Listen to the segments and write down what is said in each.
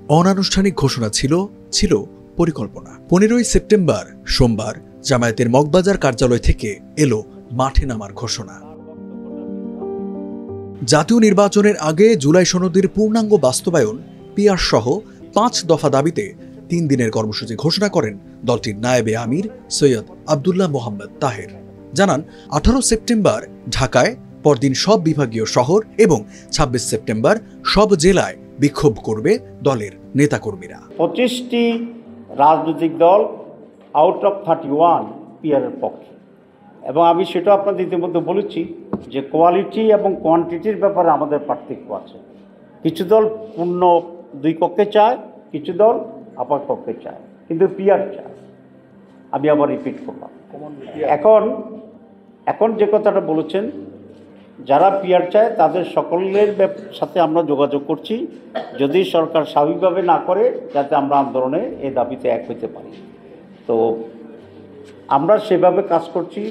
অনানুষ্ঠানিক ঘোষণা ছিল পরিকল্পনা। 15ই সেপ্টেম্বর সোমবার জামায়াতের মগবাজার কার্যালয় থেকে এলো মাঠে নামার ঘোষণা। জাতীয় নির্বাচনের আগে জুলাই সনদের পূর্ণাঙ্গ বাস্তবায়ন, পিআর সহ 5 দফা দাবিতে 3 দিনের কর্মসূচি ঘোষণা করেন দলটির নায়েবে আমির সৈয়দ আব্দুল্লাহ মোহাম্মদ তাহের। জানান 18 সেপ্টেম্বর ঢাকায়, পরদিন সব বিভাগীয় শহর এবং 26 সেপ্টেম্বর সব জেলায় বিক্ষোভ করবে দলের নেতাকর্মীরা। 25টি রাজনৈতিক দল আউট অফ 31 পিআরের পক্ষে, এবং আমি সেটা আপনাদের ইতিমধ্যে বলেছি যে কোয়ালিটি এবং কোয়ান্টিটির ব্যাপারে আমাদের পার্থক্য আছে। কিছু দল পূর্ণ 2 কক্ষে চায়, কিছু দল আপার কক্ষে চায়, কিন্তু পিআর চায়। আমি আবার রিপিট করলাম, এখন যে কথাটা বলেছেন, যারা পিআর চায় তাদের সকলের সাথে আমরা যোগাযোগ করছি, যদি সরকার স্বাভাবিকভাবে না করে, যাতে আমরা আন্দোলনে এই দাবিতে এক হইতে পারি। তো আমরা সেভাবে কাজ করছি।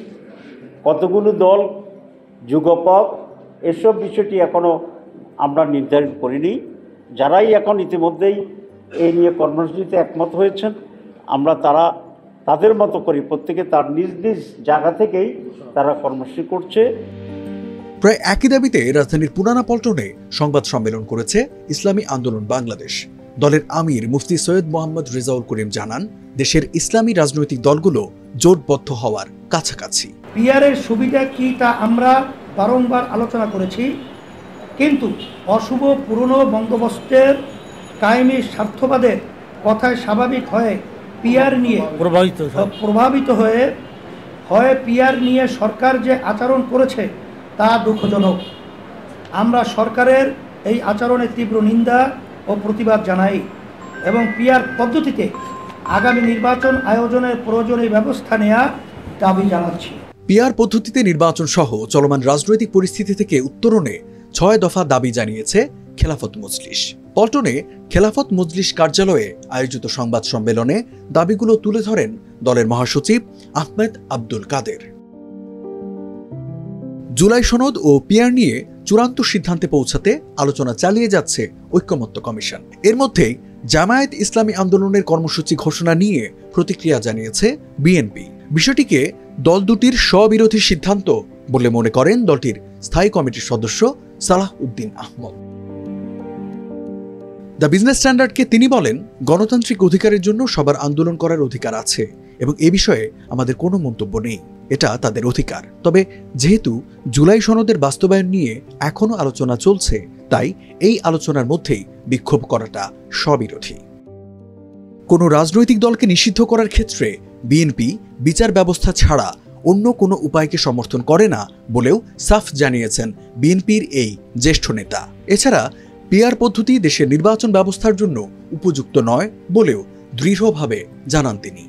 কতগুলো দল, যুগপৎ, এসব বিষয়টি এখনও আমরা নির্ধারণ করিনি। যারাই এখন ইতিমধ্যেই এই নিয়ে কর্মসূচিতে একমত হয়েছেন, আমরা তাদের মতো করি, প্রত্যেকে তার নিজ নিজ জায়গা থেকেই তারা কর্মসূচি করছে। প্রায় একই দাবিতে রাজধানীর পুরানা পল্টনে সংবাদ সম্মেলন করেছে ইসলামী আন্দোলন বাংলাদেশ। দলের আমির মুফতি সৈয়দ মোহাম্মদ রেজাউল করিম জানান, দেশের ইসলামী রাজনৈতিক দলগুলো জোটবদ্ধ হওয়ার কাছাকাছি। পিআরের সুবিধা কি তা আমরা বারংবার আলোচনা করেছি, কিন্তু অশুভ পুরনো বন্দোবস্তের কায়েমি স্বার্থবাদের কথায় স্বাভাবিক হয়ে পিআর নিয়ে প্রভাবিত হয়ে পিআর নিয়ে সরকার যে আচরণ করেছে তা দুঃখজনক। আমরা সরকারের এই আচরণের তীব্র নিন্দা ও প্রতিবাদ জানাই এবং পিআর পদ্ধতিতে আগামী নির্বাচন আয়োজনের প্রয়োজনীয় ব্যবস্থা নেওয়া দাবি জানাচ্ছি। পিআর পদ্ধতিতে নির্বাচন সহ চলমান রাজনৈতিক পরিস্থিতি থেকে উত্তরণে 6 দফা দাবি জানিয়েছে খেলাফত মজলিস। পল্টনে খেলাফত মজলিস কার্যালয়ে আয়োজিত সংবাদ সম্মেলনে দাবিগুলো তুলে ধরেন দলের মহাসচিব আহমেদ আব্দুল কাদের। জুলাই সনদ ও পিআর নিয়ে চূড়ান্ত সিদ্ধান্তে পৌঁছাতে আলোচনা চালিয়ে যাচ্ছে ঐক্যমত্য কমিশন। এর মধ্যেই জামায়াত ইসলামী আন্দোলনের কর্মসূচি ঘোষণা নিয়ে প্রতিক্রিয়া জানিয়েছে বিএনপি। বিষয়টিকে দল দুটির স্ববিরোধী সিদ্ধান্ত বলে মনে করেন দলটির স্থায়ী কমিটির সদস্য সালাহ উদ্দিন আহমদ। দ্য বিজনেস স্ট্যান্ডার্ডকে তিনি বলেন, গণতান্ত্রিক অধিকারের জন্য সবার আন্দোলন করার অধিকার আছে এবং এ বিষয়ে আমাদের কোনো মন্তব্য নেই, এটা তাদের অধিকার। তবে যেহেতু জুলাই সনদের বাস্তবায়ন নিয়ে এখনো আলোচনা চলছে, তাই এই আলোচনার মধ্যেই বিক্ষোভ করাটা স্ববিরোধী। কোনো রাজনৈতিক দলকে নিষিদ্ধ করার ক্ষেত্রে বিএনপি বিচার ব্যবস্থা ছাড়া অন্য কোনো উপায়কে সমর্থন করে না বলেও সাফ জানিয়েছেন বিএনপির এই জ্যেষ্ঠ নেতা। এছাড়া পিআর পদ্ধতি দেশের নির্বাচন ব্যবস্থার জন্য উপযুক্ত নয় বলেও দৃঢ়ভাবে জানান তিনি।